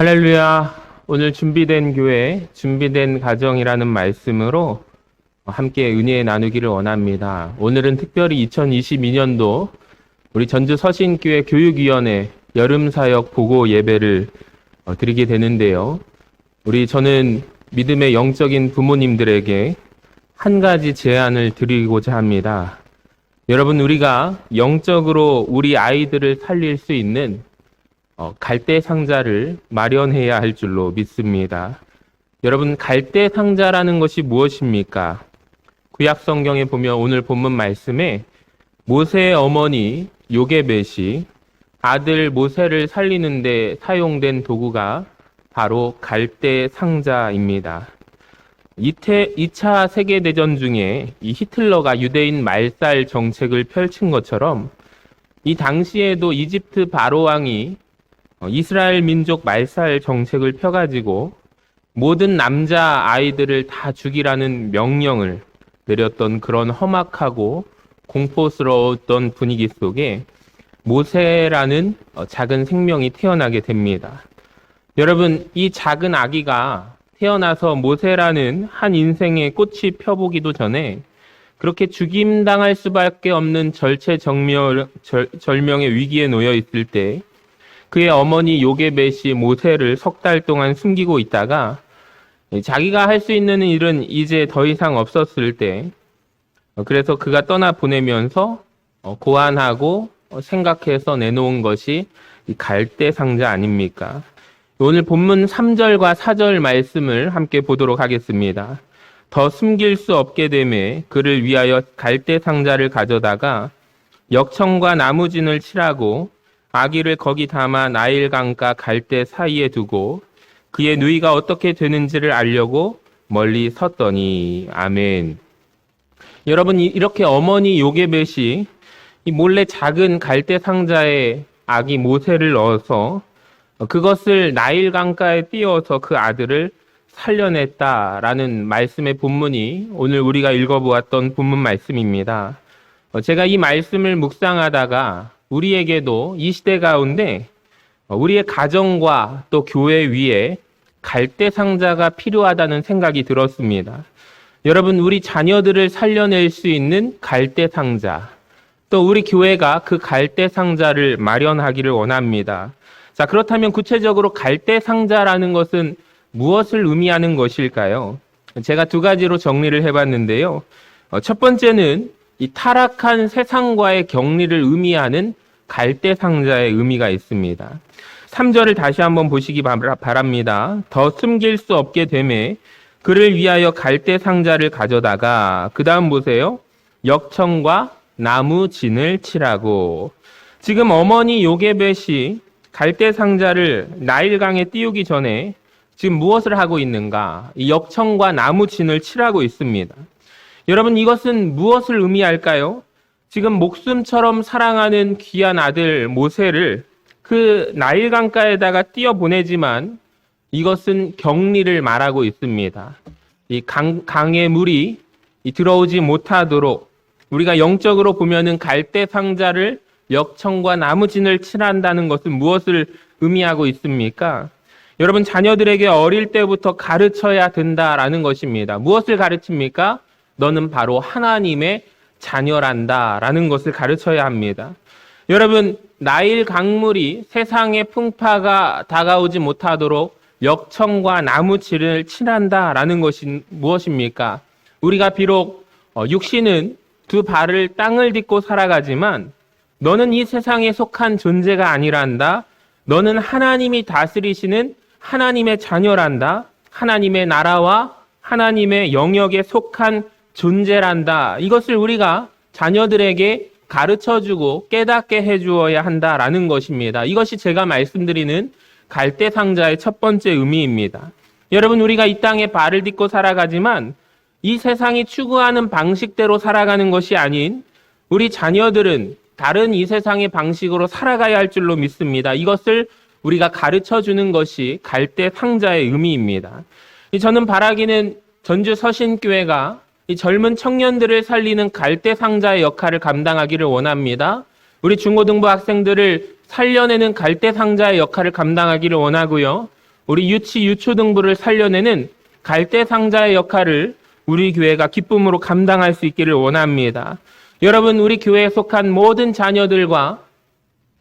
할렐루야. 오늘 준비된 교회, 준비된 가정이라는 말씀으로 함께 은혜 나누기를 원합니다. 오늘은 특별히 2022년도 우리 전주 서신교회 교육위원회 여름사역 보고 예배를 드리게 되는데요. 저는 믿음의 영적인 부모님들에게 한 가지 제안을 드리고자 합니다. 여러분, 우리가 영적으로 우리 아이들을 살릴 수 있는 갈대 상자를 마련해야 할 줄로 믿습니다. 여러분, 갈대 상자라는 것이 무엇입니까? 구약 성경에 보면 오늘 본문 말씀에 모세의 어머니 요게벳이 아들 모세를 살리는데 사용된 도구가 바로 갈대 상자입니다. 2차 세계대전 중에 이 히틀러가 유대인 말살 정책을 펼친 것처럼 이 당시에도 이집트 바로왕이 이스라엘 민족 말살 정책을 펴가지고 모든 남자 아이들을 다 죽이라는 명령을 내렸던 그런 험악하고 공포스러웠던 분위기 속에 모세라는 작은 생명이 태어나게 됩니다. 여러분, 이 작은 아기가 태어나서 모세라는 한 인생의 꽃이 펴보기도 전에 그렇게 죽임당할 수밖에 없는 절체절명의 위기에 놓여 있을 때 그의 어머니 요게벳이 모세를 3달 동안 숨기고 있다가 자기가 할 수 있는 일은 이제 더 이상 없었을 때 그래서 그가 떠나보내면서 고안하고 생각해서 내놓은 것이 이 갈대 상자 아닙니까? 오늘 본문 3절과 4절 말씀을 함께 보도록 하겠습니다. 더 숨길 수 없게 되매 그를 위하여 갈대 상자를 가져다가 역청과 나무진을 칠하고 아기를 거기 담아 나일 강가 갈대 사이에 두고 그의 누이가 어떻게 되는지를 알려고 멀리 섰더니. 아멘. 여러분, 이렇게 어머니 요게벳이 몰래 작은 갈대 상자에 아기 모세를 넣어서 그것을 나일 강가에 띄워서 그 아들을 살려냈다라는 말씀의 본문이 오늘 우리가 읽어보았던 본문 말씀입니다. 제가 이 말씀을 묵상하다가 우리에게도 이 시대 가운데 우리의 가정과 또 교회 위에 갈대 상자가 필요하다는 생각이 들었습니다. 여러분, 우리 자녀들을 살려낼 수 있는 갈대 상자, 또 우리 교회가 그 갈대 상자를 마련하기를 원합니다. 자, 그렇다면 구체적으로 갈대 상자라는 것은 무엇을 의미하는 것일까요? 제가 2가지로 정리를 해봤는데요. 첫 번째는 이 타락한 세상과의 격리를 의미하는 갈대 상자의 의미가 있습니다. 3절을 다시 한번 보시기 바랍니다. 더 숨길 수 없게 되매 그를 위하여 갈대 상자를 가져다가, 그 다음 보세요. 역청과 나무 진을 칠하고. 지금 어머니 요게벳이 갈대 상자를 나일강에 띄우기 전에 지금 무엇을 하고 있는가? 이 역청과 나무 진을 칠하고 있습니다. 여러분, 이것은 무엇을 의미할까요? 지금 목숨처럼 사랑하는 귀한 아들 모세를 그 나일강가에다가 띄어보내지만 이것은 격리를 말하고 있습니다. 이 강의 물이 들어오지 못하도록 우리가 영적으로 보면은 갈대 상자를 역청과 나무진을 칠한다는 것은 무엇을 의미하고 있습니까? 여러분, 자녀들에게 어릴 때부터 가르쳐야 된다라는 것입니다. 무엇을 가르칩니까? 너는 바로 하나님의 자녀란다라는 것을 가르쳐야 합니다. 여러분, 나일 강물이 세상의 풍파가 다가오지 못하도록 역청과 나무칠을 칠한다라는 것이 무엇입니까? 우리가 비록 육신은 2 발을 땅을 딛고 살아가지만 너는 이 세상에 속한 존재가 아니란다. 너는 하나님이 다스리시는 하나님의 자녀란다. 하나님의 나라와 하나님의 영역에 속한 존재란다. 이것을 우리가 자녀들에게 가르쳐주고 깨닫게 해주어야 한다라는 것입니다. 이것이 제가 말씀드리는 갈대 상자의 첫 번째 의미입니다. 여러분, 우리가 이 땅에 발을 딛고 살아가지만 이 세상이 추구하는 방식대로 살아가는 것이 아닌 우리 자녀들은 다른 이 세상의 방식으로 살아가야 할 줄로 믿습니다. 이것을 우리가 가르쳐주는 것이 갈대 상자의 의미입니다. 저는 바라기는 전주 서신교회가 이 젊은 청년들을 살리는 갈대 상자의 역할을 감당하기를 원합니다. 우리 중고등부 학생들을 살려내는 갈대 상자의 역할을 감당하기를 원하고요. 우리 유치, 유초등부를 살려내는 갈대 상자의 역할을 우리 교회가 기쁨으로 감당할 수 있기를 원합니다. 여러분, 우리 교회에 속한 모든 자녀들과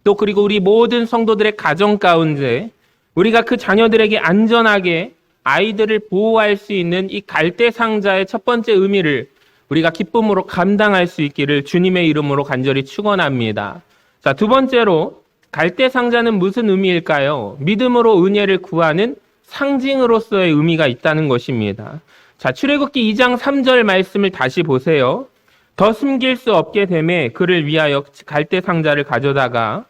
또 그리고 우리 모든 성도들의 가정 가운데 우리가 그 자녀들에게 안전하게 아이들을 보호할 수 있는 이 갈대 상자의 첫 번째 의미를 우리가 기쁨으로 감당할 수 있기를 주님의 이름으로 간절히 축원합니다. 자, 두 번째로 갈대 상자는 무슨 의미일까요? 믿음으로 은혜를 구하는 상징으로서의 의미가 있다는 것입니다. 자, 출애굽기 2장 3절 말씀을 다시 보세요. 더 숨길 수 없게 되매 그를 위하여 갈대 상자를 가져다가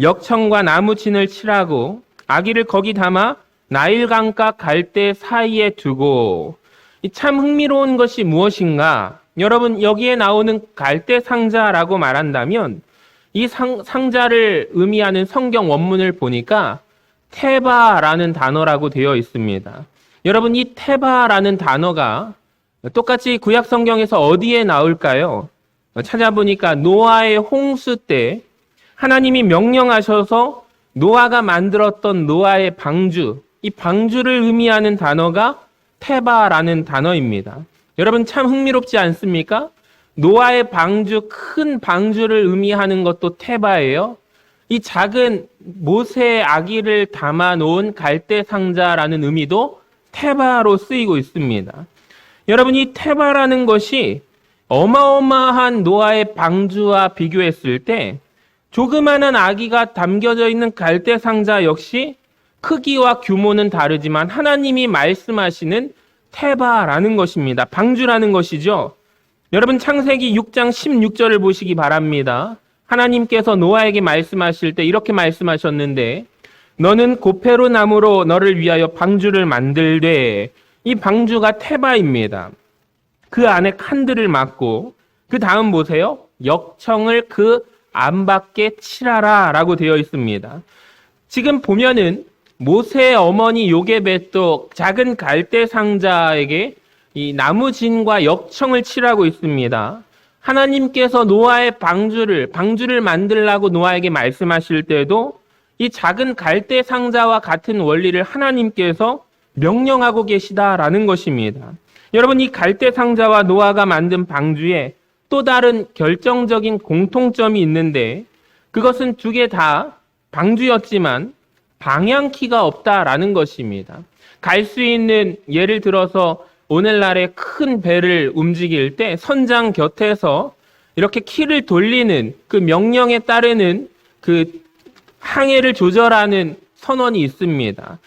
역청과 나무진을 칠하고 아기를 거기 담아 나일강가 갈대 사이에 두고. 참 흥미로운 것이 무엇인가? 여러분, 여기에 나오는 갈대 상자라고 말한다면 이 상자를 의미하는 성경 원문을 보니까 테바라는 단어라고 되어 있습니다. 여러분, 이 테바라는 단어가 똑같이 구약 성경에서 어디에 나올까요? 찾아보니까 노아의 홍수 때 하나님이 명령하셔서 노아가 만들었던 노아의 방주, 이 방주를 의미하는 단어가 테바라는 단어입니다. 여러분, 참 흥미롭지 않습니까? 노아의 방주, 큰 방주를 의미하는 것도 테바예요. 이 작은 모세의 아기를 담아 놓은 갈대 상자라는 의미도 테바로 쓰이고 있습니다. 여러분, 이 테바라는 것이 어마어마한 노아의 방주와 비교했을 때 조그마한 아기가 담겨져 있는 갈대 상자 역시 크기와 규모는 다르지만 하나님이 말씀하시는 테바라는 것입니다. 방주라는 것이죠. 여러분, 창세기 6장 16절을 보시기 바랍니다. 하나님께서 노아에게 말씀하실 때 이렇게 말씀하셨는데 너는 고페로 나무로 너를 위하여 방주를 만들되, 이 방주가 테바입니다. 그 안에 칸들을 막고 그 다음 보세요. 역청을 그 안밖에 칠하라 라고 되어 있습니다. 지금 보면은 모세의 어머니 요게벳도 작은 갈대 상자에게 이 나무진과 역청을 칠하고 있습니다. 하나님께서 노아의 방주를 만들라고 노아에게 말씀하실 때도 이 작은 갈대 상자와 같은 원리를 하나님께서 명령하고 계시다라는 것입니다. 여러분, 이 갈대 상자와 노아가 만든 방주에 또 다른 결정적인 공통점이 있는데 그것은 두 개 다 방주였지만 방향키가 없다라는 것입니다. 갈 수 있는, 예를 들어서 오늘날의 큰 배를 움직일 때 선장 곁에서 이렇게 키를 돌리는 그 명령에 따르는 그 항해를 조절하는 선원이 있습니다.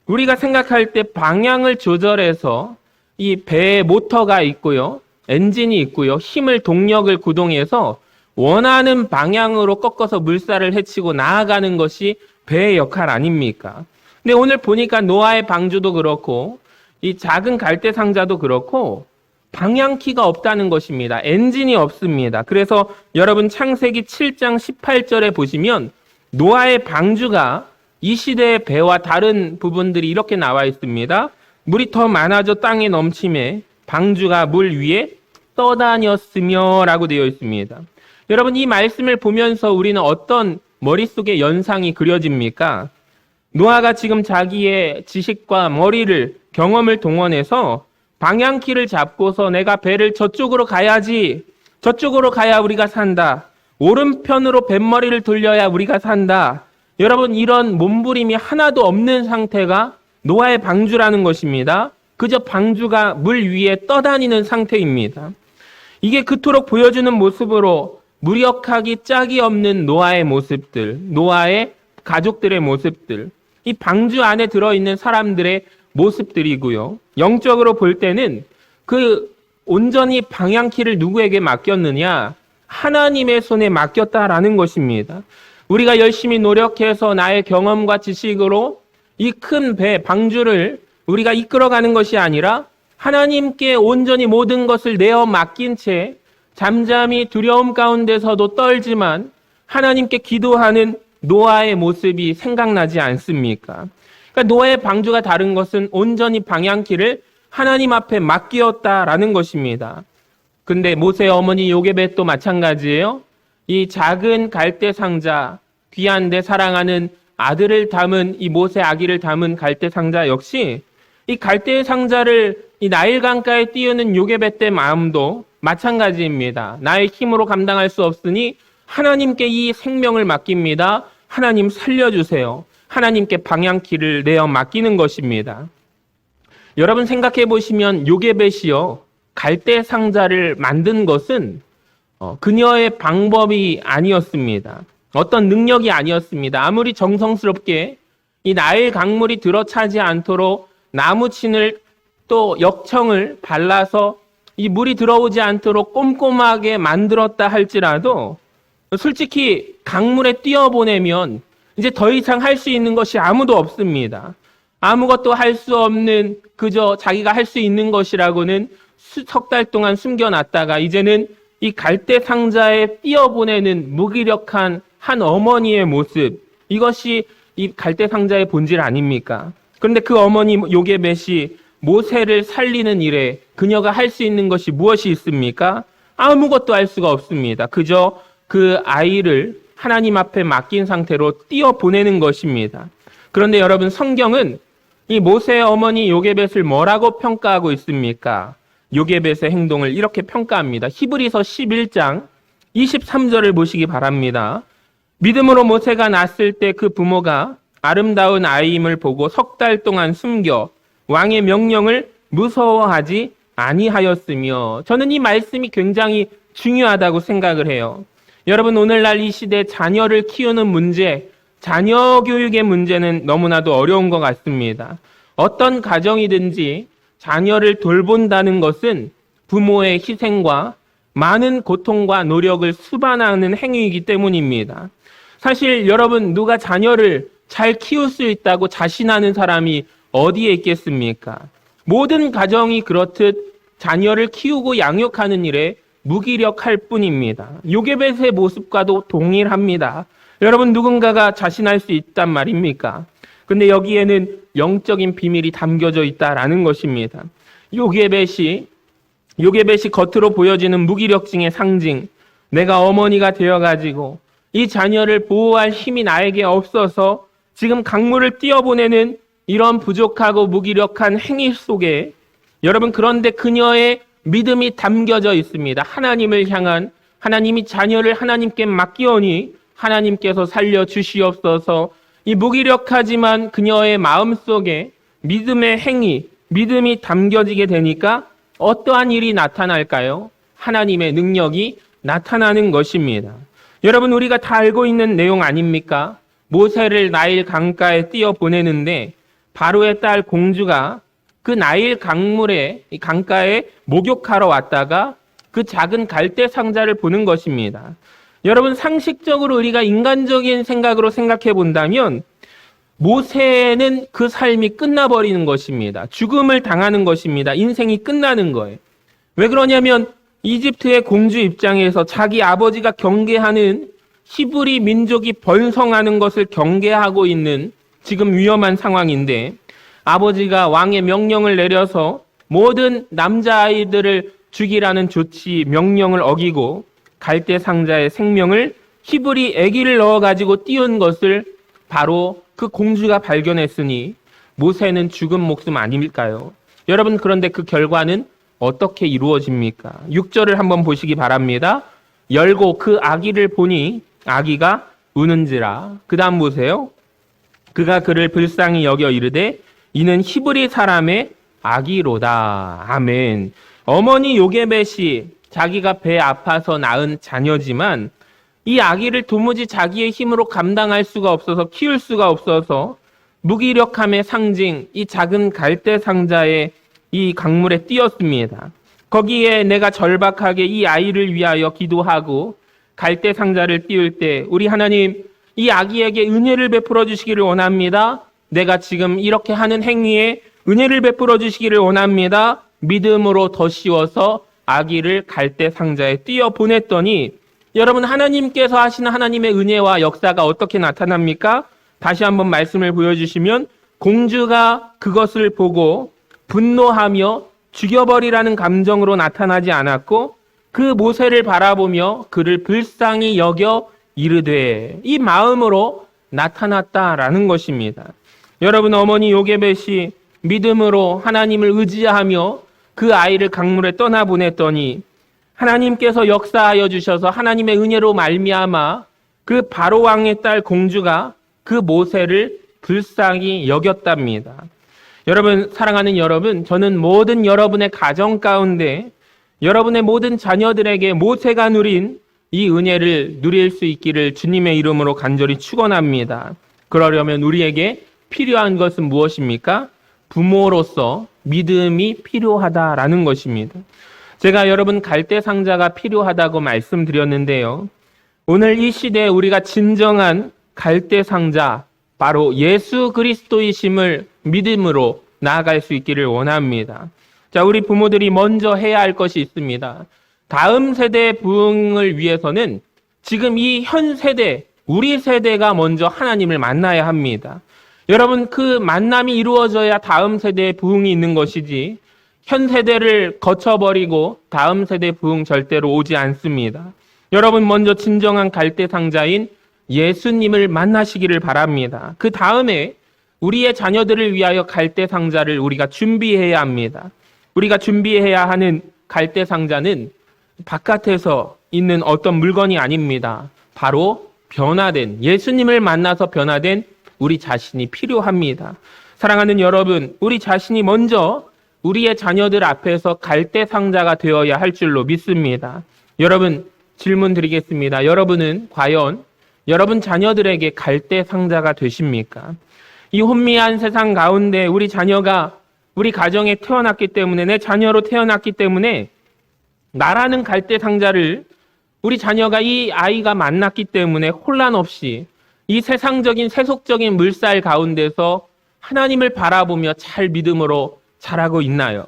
우리가 생각할 때 방향을 조절해서 이 배에 모터가 있고요, 엔진이 있고요, 힘을, 동력을 구동해서 원하는 방향으로 꺾어서 물살을 헤치고 나아가는 것이 배의 역할 아닙니까? 근데 오늘 보니까 노아의 방주도 그렇고 이 작은 갈대 상자도 그렇고 방향키가 없다는 것입니다. 엔진이 없습니다. 그래서 여러분, 창세기 7장 18절에 보시면 노아의 방주가 이 시대의 배와 다른 부분들이 이렇게 나와 있습니다. 물이 더 많아져 땅에 넘침에 방주가 물 위에 떠다녔으며 라고 되어 있습니다. 여러분, 이 말씀을 보면서 우리는 어떤 머릿속에 연상이 그려집니까? 노아가 지금 자기의 지식과 머리를, 경험을 동원해서 방향키를 잡고서 내가 배를 저쪽으로 가야지, 저쪽으로 가야 우리가 산다, 오른편으로 뱃머리를 돌려야 우리가 산다. 여러분, 이런 몸부림이 하나도 없는 상태가 노아의 방주라는 것입니다. 그저 방주가 물 위에 떠다니는 상태입니다. 이게 그토록 보여주는 모습으로 무력하기 짝이 없는 노아의 모습들, 노아의 가족들의 모습들, 이 방주 안에 들어있는 사람들의 모습들이고요. 영적으로 볼 때는 그 온전히 방향키를 누구에게 맡겼느냐? 하나님의 손에 맡겼다라는 것입니다. 우리가 열심히 노력해서 나의 경험과 지식으로 이 큰 배, 방주를 우리가 이끌어가는 것이 아니라 하나님께 온전히 모든 것을 내어 맡긴 채 잠잠히 두려움 가운데서도 떨지만 하나님께 기도하는 노아의 모습이 생각나지 않습니까? 그러니까 노아의 방주가 다른 것은 온전히 방향키를 하나님 앞에 맡기었다라는 것입니다. 근데 모세의 어머니 요게벳도 마찬가지예요. 이 작은 갈대 상자, 귀한데 사랑하는 아들을 담은 이 모세 아기를 담은 갈대 상자 역시 이 갈대 상자를 이 나일 강가에 띄우는 요게벳의 마음도 마찬가지입니다. 나의 힘으로 감당할 수 없으니 하나님께 이 생명을 맡깁니다. 하나님 살려주세요. 하나님께 방향키를 내어 맡기는 것입니다. 여러분 생각해 보시면 요게벳이요 갈대 상자를 만든 것은 그녀의 방법이 아니었습니다. 어떤 능력이 아니었습니다. 아무리 정성스럽게 이 나일 강물이 들어차지 않도록 나무친을 또 역청을 발라서 이 물이 들어오지 않도록 꼼꼼하게 만들었다 할지라도 솔직히 강물에 뛰어보내면 이제 더 이상 할 수 있는 것이 아무도 없습니다. 아무것도 할 수 없는 그저 자기가 할 수 있는 것이라고는 석 달 동안 숨겨놨다가 이제는 이 갈대 상자에 뛰어보내는 무기력한 한 어머니의 모습, 이것이 이 갈대 상자의 본질 아닙니까? 그런데 그 어머니 요게벳이 모세를 살리는 일에 그녀가 할 수 있는 것이 무엇이 있습니까? 아무것도 할 수가 없습니다. 그저 그 아이를 하나님 앞에 맡긴 상태로 뛰어보내는 것입니다. 그런데 여러분 성경은 이 모세의 어머니 요게벳을 뭐라고 평가하고 있습니까? 요게벳의 행동을 이렇게 평가합니다. 히브리서 11장 23절을 보시기 바랍니다. 믿음으로 모세가 낳았을 때 그 부모가 아름다운 아이임을 보고 석 달 동안 숨겨 왕의 명령을 무서워하지 아니하였으며, 저는 이 말씀이 굉장히 중요하다고 생각을 해요. 여러분 오늘날 이 시대 자녀를 키우는 문제, 자녀 교육의 문제는 너무나도 어려운 것 같습니다. 어떤 가정이든지 자녀를 돌본다는 것은 부모의 희생과 많은 고통과 노력을 수반하는 행위이기 때문입니다. 사실 여러분 누가 자녀를 잘 키울 수 있다고 자신하는 사람이 어디에 있겠습니까? 모든 가정이 그렇듯 자녀를 키우고 양육하는 일에 무기력할 뿐입니다. 요게벳의 모습과도 동일합니다. 여러분 누군가가 자신할 수 있단 말입니까? 근데 여기에는 영적인 비밀이 담겨져 있다라는 것입니다. 요게벳이 겉으로 보여지는 무기력증의 상징, 내가 어머니가 되어가지고 이 자녀를 보호할 힘이 나에게 없어서 지금 강물을 뛰어보내는 이런 부족하고 무기력한 행위 속에 여러분 그런데 그녀의 믿음이 담겨져 있습니다. 하나님을 향한, 하나님이 자녀를 하나님께 맡기오니 하나님께서 살려주시옵소서. 이 무기력하지만 그녀의 마음속에 믿음의 행위, 믿음이 담겨지게 되니까 어떠한 일이 나타날까요? 하나님의 능력이 나타나는 것입니다. 여러분 우리가 다 알고 있는 내용 아닙니까? 모세를 나일 강가에 띄어보내는데 바로의 딸 공주가 그 나일 강가에 목욕하러 왔다가 그 작은 갈대 상자를 보는 것입니다. 여러분 상식적으로 우리가 인간적인 생각으로 생각해 본다면 모세는 그 삶이 끝나버리는 것입니다. 죽음을 당하는 것입니다. 인생이 끝나는 거예요. 왜 그러냐면 이집트의 공주 입장에서 자기 아버지가 경계하는 히브리 민족이 번성하는 것을 경계하고 있는 지금 위험한 상황인데 아버지가 왕의 명령을 내려서 모든 남자아이들을 죽이라는 조치 명령을 어기고 갈대 상자의 생명을 히브리 아기를 넣어가지고 띄운 것을 바로 그 공주가 발견했으니 모세는 죽은 목숨 아닐까요? 여러분 그런데 그 결과는 어떻게 이루어집니까? 6절을 한번 보시기 바랍니다. 열고 그 아기를 보니 아기가 우는지라. 그 다음 보세요. 그가 그를 불쌍히 여겨 이르되 이는 히브리 사람의 아기로다. 아멘. 어머니 요게벳이 자기가 배 아파서 낳은 자녀지만 이 아기를 도무지 자기의 힘으로 감당할 수가 없어서 키울 수가 없어서 무기력함의 상징 이 작은 갈대 상자에 이 강물에 띄었습니다. 거기에 내가 절박하게 이 아이를 위하여 기도하고 갈대 상자를 띄울 때 우리 하나님 이 아기에게 은혜를 베풀어 주시기를 원합니다. 내가 지금 이렇게 하는 행위에 은혜를 베풀어 주시기를 원합니다. 믿음으로 더 씌워서 아기를 갈대 상자에 띄어 보냈더니 여러분 하나님께서 하시는 하나님의 은혜와 역사가 어떻게 나타납니까? 다시 한번 말씀을 보여주시면 공주가 그것을 보고 분노하며 죽여버리라는 감정으로 나타나지 않았고 그 모세를 바라보며 그를 불쌍히 여겨 이르되 이 마음으로 나타났다라는 것입니다. 여러분, 어머니 요게벳이 믿음으로 하나님을 의지하며 그 아이를 강물에 떠나보냈더니 하나님께서 역사하여 주셔서 하나님의 은혜로 말미암아 그 바로 왕의 딸 공주가 그 모세를 불쌍히 여겼답니다. 여러분, 사랑하는 여러분, 저는 모든 여러분의 가정 가운데 여러분의 모든 자녀들에게 모세가 누린 이 은혜를 누릴 수 있기를 주님의 이름으로 간절히 축원합니다. 그러려면 우리에게 필요한 것은 무엇입니까? 부모로서 믿음이 필요하다라는 것입니다. 제가 여러분 갈대상자가 필요하다고 말씀드렸는데요. 오늘 이 시대에 우리가 진정한 갈대상자, 바로 예수 그리스도이심을 믿음으로 나아갈 수 있기를 원합니다. 자, 우리 부모들이 먼저 해야 할 것이 있습니다. 다음 세대의 부흥을 위해서는 지금 이 현 세대, 우리 세대가 먼저 하나님을 만나야 합니다. 여러분, 그 만남이 이루어져야 다음 세대의 부흥이 있는 것이지 현 세대를 거쳐버리고 다음 세대 부흥 절대로 오지 않습니다. 여러분, 먼저 진정한 갈대상자인 예수님을 만나시기를 바랍니다. 그 다음에 우리의 자녀들을 위하여 갈대상자를 우리가 준비해야 합니다. 우리가 준비해야 하는 갈대상자는 바깥에서 있는 어떤 물건이 아닙니다. 바로 변화된, 예수님을 만나서 변화된 우리 자신이 필요합니다. 사랑하는 여러분, 우리 자신이 먼저 우리의 자녀들 앞에서 갈대상자가 되어야 할 줄로 믿습니다. 여러분, 질문 드리겠습니다. 여러분은 과연 여러분 자녀들에게 갈대상자가 되십니까? 이 혼미한 세상 가운데 우리 자녀가 우리 가정에 태어났기 때문에, 내 자녀로 태어났기 때문에 나라는 갈대상자를 우리 자녀가, 이 아이가 만났기 때문에 혼란 없이 이 세상적인 세속적인 물살 가운데서 하나님을 바라보며 잘 믿음으로 자라고 있나요?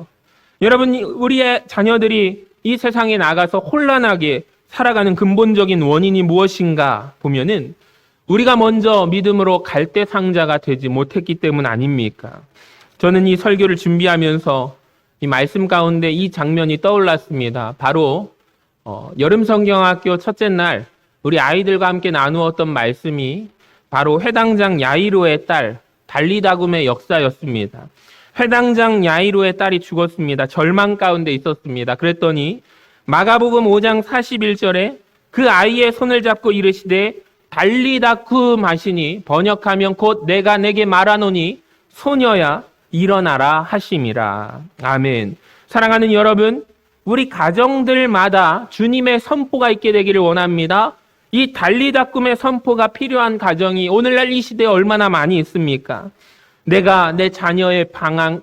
여러분, 우리의 자녀들이 이 세상에 나가서 혼란하게 살아가는 근본적인 원인이 무엇인가 보면은 우리가 먼저 믿음으로 갈대상자가 되지 못했기 때문 아닙니까? 저는 이 설교를 준비하면서 이 말씀 가운데 이 장면이 떠올랐습니다. 바로 여름성경학교 첫째 날 우리 아이들과 함께 나누었던 말씀이 바로 회당장 야이로의 딸 달리다굼의 역사였습니다. 회당장 야이로의 딸이 죽었습니다. 절망 가운데 있었습니다. 그랬더니 마가복음 5장 41절에 그 아이의 손을 잡고 이르시되 달리다굼 하시니, 번역하면 곧 내가 내게 말하노니 소녀야 일어나라 하심이라. 아멘. 사랑하는 여러분, 우리 가정들마다 주님의 선포가 있게 되기를 원합니다. 이 달리다굼의 선포가 필요한 가정이 오늘날 이 시대에 얼마나 많이 있습니까? 내가 내 자녀의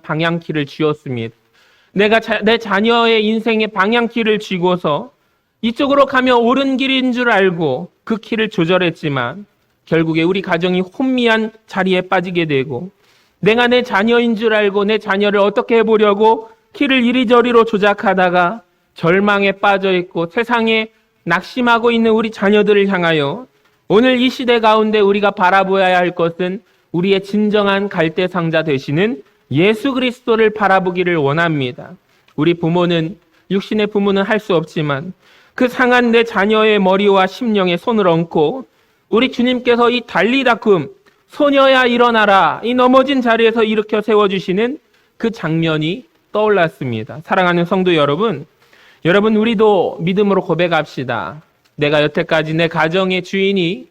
방향키를 쥐었습니다. 내가 내 자녀의 인생의 방향키를 쥐고서 이쪽으로 가면 옳은 길인 줄 알고 그 키를 조절했지만 결국에 우리 가정이 혼미한 자리에 빠지게 되고, 내가 내 자녀인 줄 알고 내 자녀를 어떻게 해보려고 키를 이리저리로 조작하다가 절망에 빠져 있고 세상에 낙심하고 있는 우리 자녀들을 향하여 오늘 이 시대 가운데 우리가 바라보아야 할 것은 우리의 진정한 갈대상자 되시는 예수 그리스도를 바라보기를 원합니다. 우리 부모는, 육신의 부모는 할 수 없지만 그 상한 내 자녀의 머리와 심령에 손을 얹고 우리 주님께서 이 달리다굼, 소녀야 일어나라, 이 넘어진 자리에서 일으켜 세워주시는 그 장면이 떠올랐습니다. 사랑하는 성도 여러분, 우리도 믿음으로 고백합시다. 내가 여태까지 내 가정의 주인이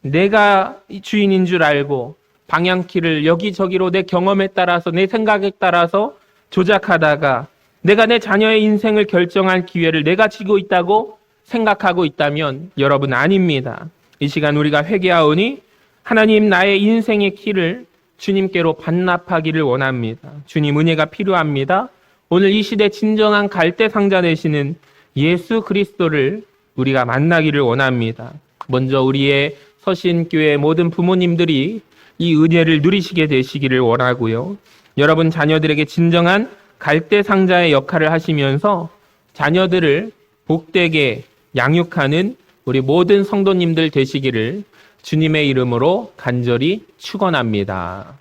내가 주인인 줄 알고 방향키를 여기저기로 내 경험에 따라서, 내 생각에 따라서 조작하다가 내가 내 자녀의 인생을 결정할 기회를 내가 쥐고 있다고 생각하고 있다면 여러분, 아닙니다. 이 시간 우리가 회개하오니 하나님, 나의 인생의 키를 주님께로 반납하기를 원합니다. 주님, 은혜가 필요합니다. 오늘 이 시대 진정한 갈대상자 되시는 예수 그리스도를 우리가 만나기를 원합니다. 먼저 우리의 서신교회 모든 부모님들이 이 은혜를 누리시게 되시기를 원하고요. 여러분 자녀들에게 진정한 갈대상자의 역할을 하시면서 자녀들을 복되게 양육하는 우리 모든 성도님들 되시기를 주님의 이름으로 간절히 축원합니다.